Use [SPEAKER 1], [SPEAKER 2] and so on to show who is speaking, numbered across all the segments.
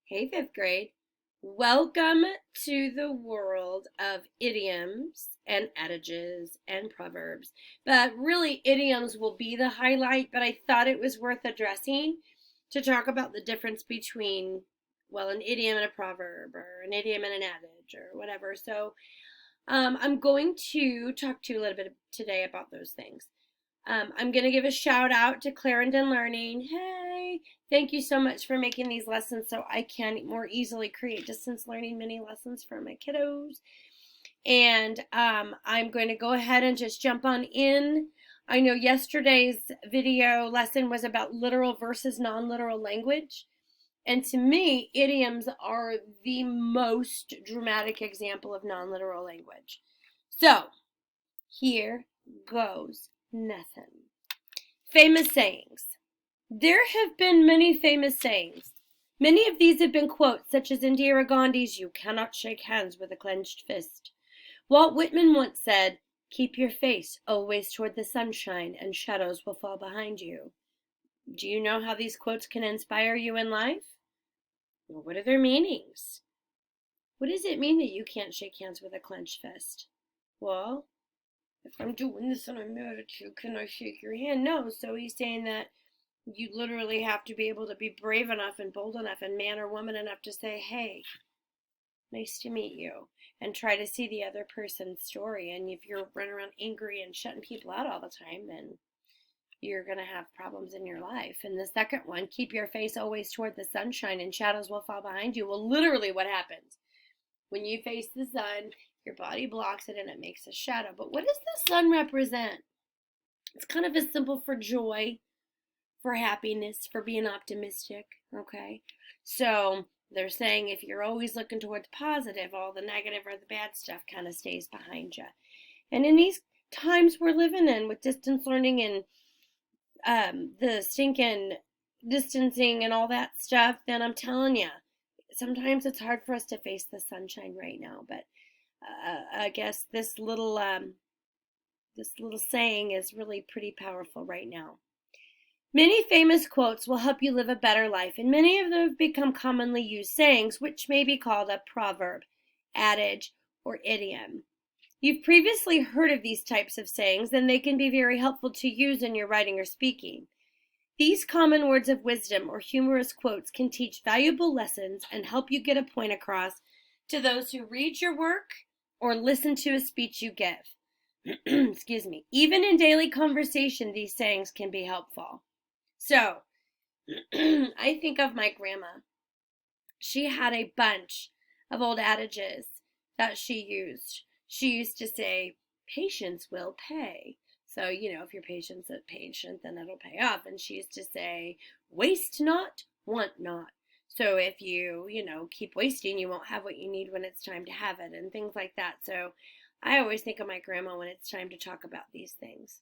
[SPEAKER 1] Hey, fifth grade. Welcome to the world of idioms and adages and proverbs. But really, idioms will be the highlight, but I thought it was worth addressing to talk about the difference between, well, an idiom and a proverb, or an idiom and an adage, or whatever. So I'm going to talk to you a little bit today about those things. I'm going to give a shout out to Clarendon Learning. Hey, thank you so much for making these lessons so I can more easily create distance learning mini lessons for my kiddos. And I'm going to go ahead and just jump on in. I know yesterday's video lesson was about literal versus non-literal language. And to me, idioms are the most dramatic example of non-literal language. So, here goes nothing. Famous sayings. There have been many famous sayings. Many of these have been quotes, such as Indira Gandhi's, "You cannot shake hands with a clenched fist." Walt Whitman once said, "Keep your face always toward the sunshine, and shadows will fall behind you." Do you know how these quotes can inspire you in life? Well, what are their meanings? What does it mean that you can't shake hands with a clenched fist? Well, if I'm doing this and I'm mad at you, can I shake your hand? No. So he's saying that you literally have to be able to be brave enough and bold enough and man or woman enough to say, "Hey, nice to meet you," and try to see the other person's story. And if you're running around angry and shutting people out all the time, then you're going to have problems in your life. And the second one, "Keep your face always toward the sunshine and shadows will fall behind you." Well, literally what happens? When you face the sun, your body blocks it and it makes a shadow. But what does the sun represent? It's kind of a symbol for joy, for happiness, for being optimistic, okay? So they're saying if you're always looking towards positive, all the negative or the bad stuff kind of stays behind you. And in these times we're living in with distance learning and the stinking distancing and all that stuff, then I'm telling you, sometimes it's hard for us to face the sunshine right now. But I guess this little saying is really pretty powerful right now. Many famous quotes will help you live a better life, and many of them have become commonly used sayings, which may be called a proverb, adage, or idiom. You've previously heard of these types of sayings, and they can be very helpful to use in your writing or speaking. These common words of wisdom or humorous quotes can teach valuable lessons and help you get a point across to those who read your work or listen to a speech you give. Excuse me. Even in daily conversation, these sayings can be helpful. So, I think of my grandma. She had a bunch of old adages that she used. She used to say, "Patience will pay." So, if you're patient, then it'll pay off. And she used to say, "Waste not, want not." So if you, keep wasting, you won't have what you need when it's time to have it, and things like that. So I always think of my grandma when it's time to talk about these things.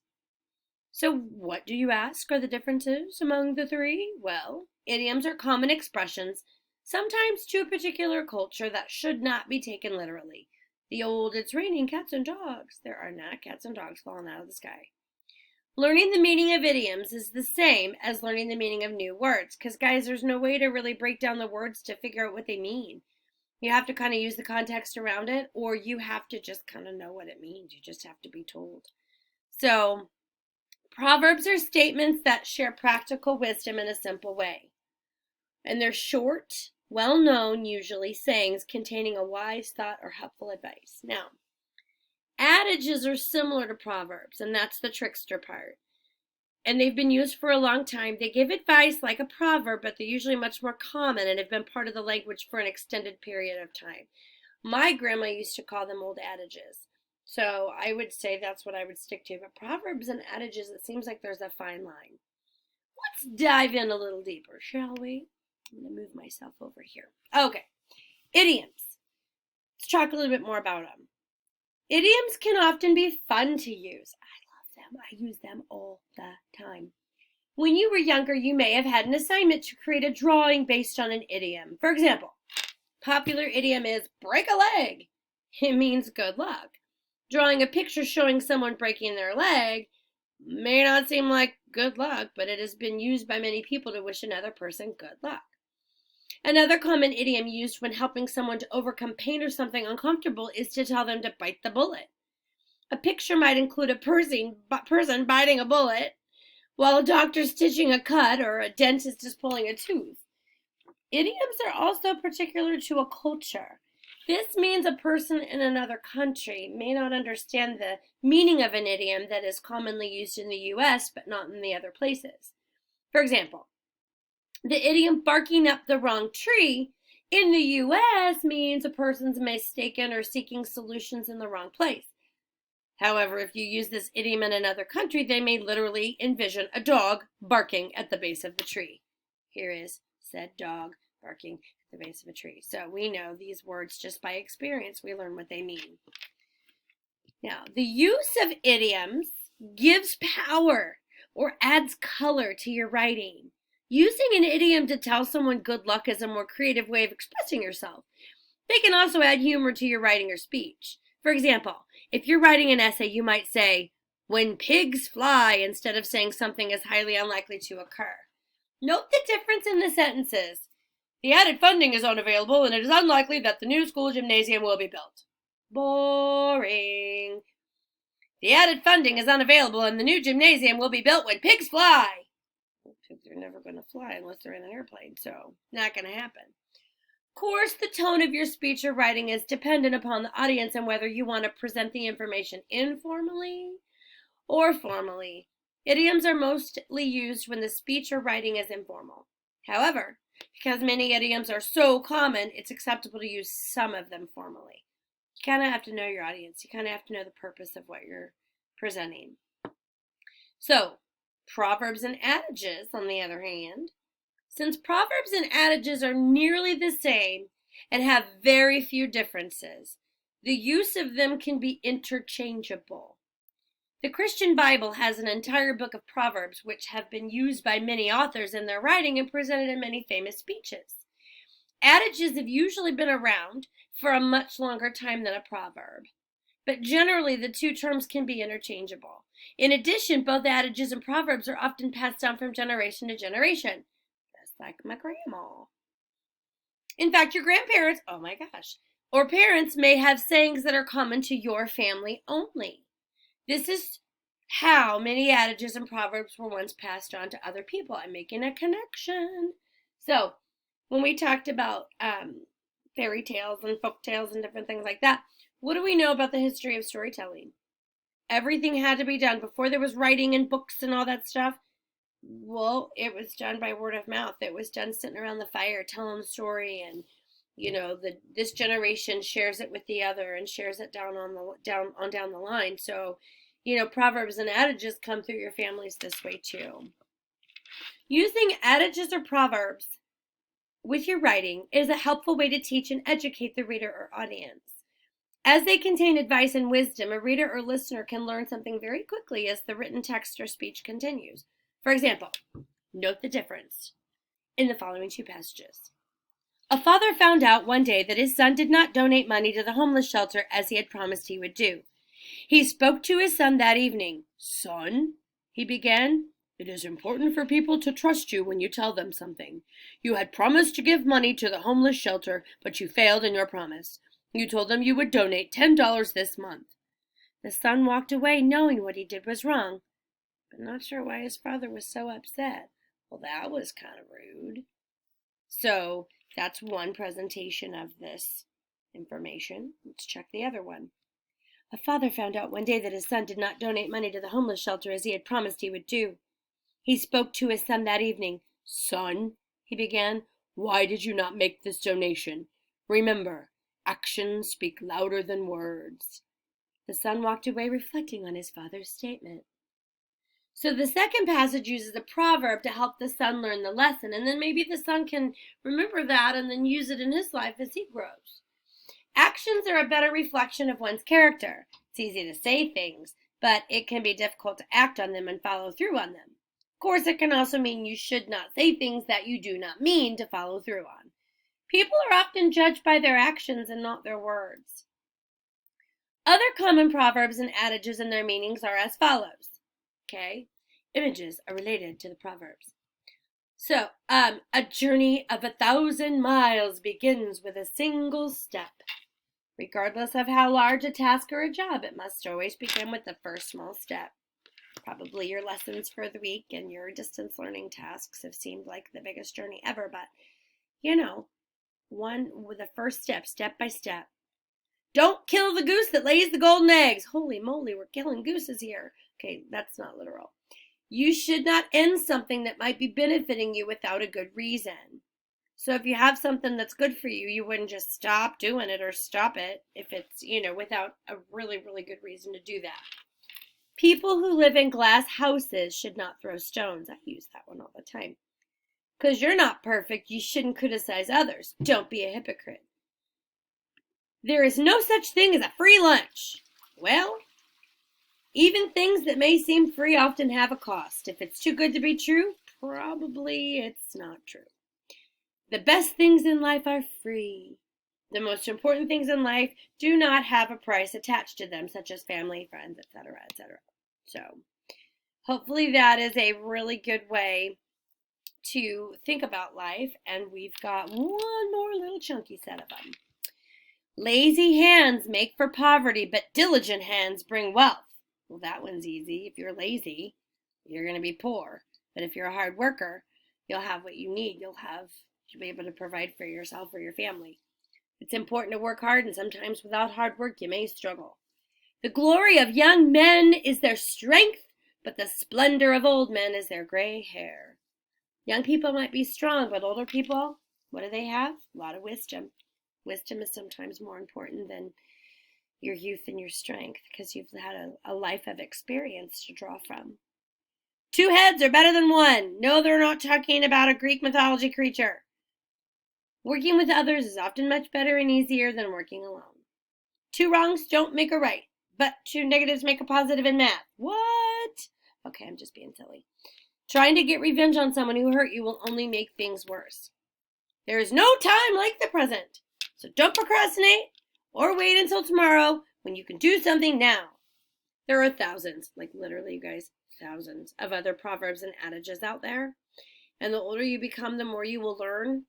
[SPEAKER 1] So what do you ask are the differences among the three? Well, idioms are common expressions, sometimes to a particular culture, that should not be taken literally. The old "it's raining cats and dogs." There are not cats and dogs falling out of the sky. Learning the meaning of idioms is the same as learning the meaning of new words, because, guys, there's no way to really break down the words to figure out what they mean. You have to kind of use the context around it, or you have to just kind of know what it means. You just have to be told. So, proverbs are statements that share practical wisdom in a simple way. And they're short, well-known, usually, sayings containing a wise thought or helpful advice. Now, adages are similar to proverbs, and that's the trickster part. And they've been used for a long time. They give advice like a proverb, but they're usually much more common and have been part of the language for an extended period of time. My grandma used to call them old adages. So I would say that's what I would stick to. But proverbs and adages, it seems like there's a fine line. Let's dive in a little deeper, shall we? I'm going to move myself over here. Okay, idioms. Let's talk a little bit more about them. Idioms can often be fun to use. I love them. I use them all the time. When you were younger, you may have had an assignment to create a drawing based on an idiom. For example, popular idiom is "break a leg." It means good luck. Drawing a picture showing someone breaking their leg may not seem like good luck, but it has been used by many people to wish another person good luck. Another common idiom used when helping someone to overcome pain or something uncomfortable is to tell them to bite the bullet. A picture might include a person biting a bullet, while a doctor's stitching a cut or a dentist is pulling a tooth. Idioms are also particular to a culture. This means a person in another country may not understand the meaning of an idiom that is commonly used in the U.S. but not in the other places. For example, the idiom barking up the wrong tree in the U.S. means a person's mistaken or seeking solutions in the wrong place. However, if you use this idiom in another country, they may literally envision a dog barking at the base of the tree. Here is said dog barking at the base of a tree. So we know these words just by experience. We learn what they mean. Now, the use of idioms gives power or adds color to your writing. Using an idiom to tell someone good luck is a more creative way of expressing yourself. They can also add humor to your writing or speech. For example, if you're writing an essay, you might say, "When pigs fly," instead of saying something is highly unlikely to occur. Note the difference in the sentences. The added funding is unavailable, and it is unlikely that the new school gymnasium will be built. Boring. The added funding is unavailable, and the new gymnasium will be built when pigs fly. Pigs are never going to fly unless they're in an airplane, so not going to happen. Of course, the tone of your speech or writing is dependent upon the audience and whether you want to present the information informally or formally. Idioms are mostly used when the speech or writing is informal. However, because many idioms are so common, it's acceptable to use some of them formally. You kind of have to know your audience. You kind of have to know the purpose of what you're presenting. So, Proverbs and Adages, on the other hand, since Proverbs and Adages are nearly the same and have very few differences, the use of them can be interchangeable. The Christian Bible has an entire book of Proverbs which have been used by many authors in their writing and presented in many famous speeches. Adages have usually been around for a much longer time than a proverb, but generally the two terms can be interchangeable. In addition, both adages and proverbs are often passed down from generation to generation, just like my grandma. In fact, your grandparents, oh my gosh, or parents may have sayings that are common to your family only. This is how many adages and proverbs were once passed on to other people. I'm making a connection. So, when we talked about fairy tales and folk tales and different things like that, what do we know about the history of storytelling? Everything had to be done before there was writing and books and all that stuff. Well, it was done by word of mouth. It was done sitting around the fire telling the story, and this generation shares it with the other and shares it down the line. So, Proverbs and adages come through your families this way too. Using adages or proverbs with your writing is a helpful way to teach and educate the reader or audience. As they contain advice and wisdom, a reader or listener can learn something very quickly as the written text or speech continues. For example, note the difference in the following two passages. A father found out one day that his son did not donate money to the homeless shelter as he had promised he would do. He spoke to his son that evening. "Son," he began, "it is important for people to trust you when you tell them something. You had promised to give money to the homeless shelter, but you failed in your promise. You told them you would donate $10 this month." The son walked away knowing what he did was wrong, but not sure why his father was so upset. Well, that was kind of rude. So that's one presentation of this information. Let's check the other one. A father found out one day that his son did not donate money to the homeless shelter as he had promised he would do. He spoke to his son that evening. "Son," he began, "why did you not make this donation? Remember, actions speak louder than words." The son walked away reflecting on his father's statement. So the second passage uses a proverb to help the son learn the lesson, and then maybe the son can remember that and then use it in his life as he grows. Actions are a better reflection of one's character. It's easy to say things, but it can be difficult to act on them and follow through on them. Of course, it can also mean you should not say things that you do not mean to follow through on. People are often judged by their actions and not their words. Other common proverbs and adages and their meanings are as follows. Okay, images are related to the proverbs. So, a journey of 1,000 miles begins with a single step. Regardless of how large a task or a job, it must always begin with the first small step. Probably your lessons for the week and your distance learning tasks have seemed like the biggest journey ever, but one with the first step, step by step. Don't kill the goose that lays the golden eggs. Holy moly, we're killing gooses here. Okay, that's not literal. You should not end something that might be benefiting you without a good reason. So if you have something that's good for you, you wouldn't just stop doing it or stop it if it's, without a really, really good reason to do that. People who live in glass houses should not throw stones. I use that one all the time. Because you're not perfect, you shouldn't criticize others. Don't be a hypocrite. There is no such thing as a free lunch. Well, even things that may seem free often have a cost. If it's too good to be true, probably it's not true. The best things in life are free. The most important things in life do not have a price attached to them, such as family, friends, etc., etc. So, hopefully that is a really good way to think about life, and we've got one more little chunky set of them. Lazy hands make for poverty, but diligent hands bring wealth. Well, that one's easy. If you're lazy, you're going to be poor. But if you're a hard worker, you'll have what you need. You'll be able to provide for yourself or your family. It's important to work hard, and sometimes without hard work, you may struggle. The glory of young men is their strength, but the splendor of old men is their gray hair. Young people might be strong, but older people, what do they have? A lot of wisdom. Wisdom is sometimes more important than your youth and your strength because you've had a life of experience to draw from. 2 heads are better than 1. No, they're not talking about a Greek mythology creature. Working with others is often much better and easier than working alone. 2 wrongs don't make a right, but 2 negatives make a positive in math. What? Okay, I'm just being silly. Trying to get revenge on someone who hurt you will only make things worse. There is no time like the present, so don't procrastinate or wait until tomorrow when you can do something now. There are thousands, like literally, you guys, thousands of other proverbs and adages out there, and the older you become, the more you will learn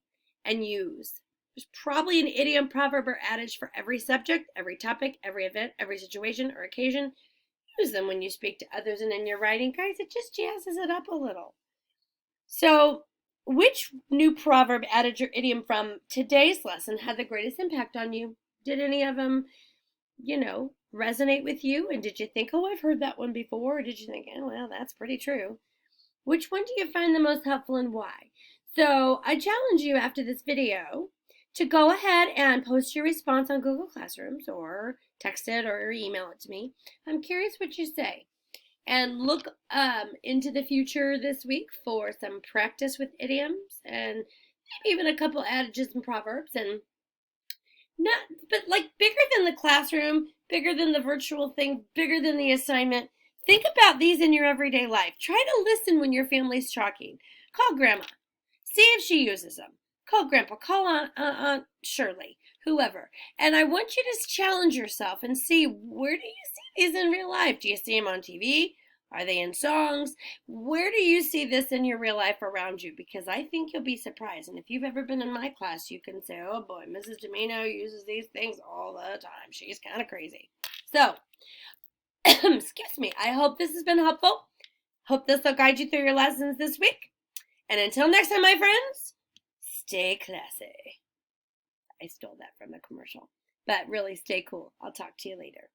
[SPEAKER 1] and use. There's probably an idiom, proverb, or adage for every subject, every topic, every event, every situation or occasion. Use them when you speak to others and in your writing. Guys, it just jazzes it up a little. So, which new proverb, adage, or idiom from today's lesson had the greatest impact on you? Did any of them, resonate with you? And did you think, oh, I've heard that one before? Or did you think, oh, well, that's pretty true? Which one do you find the most helpful and why? So, I challenge you after this video to go ahead and post your response on Google Classrooms or text it or email it to me. I'm curious what you say. And look into the future this week for some practice with idioms and maybe even a couple adages and proverbs. And bigger than the classroom, bigger than the virtual thing, bigger than the assignment. Think about these in your everyday life. Try to listen when your family's talking. Call Grandma. See if she uses them. Call Grandpa, call Aunt Shirley, whoever. And I want you to challenge yourself and see, where do you see these in real life? Do you see them on TV? Are they in songs? Where do you see this in your real life around you? Because I think you'll be surprised. And if you've ever been in my class, you can say, oh boy, Mrs. Domino uses these things all the time. She's kind of crazy. So, excuse me, I hope this has been helpful. Hope this will guide you through your lessons this week. And until next time, my friends, stay classy. I stole that from a commercial, but really stay cool. I'll talk to you later.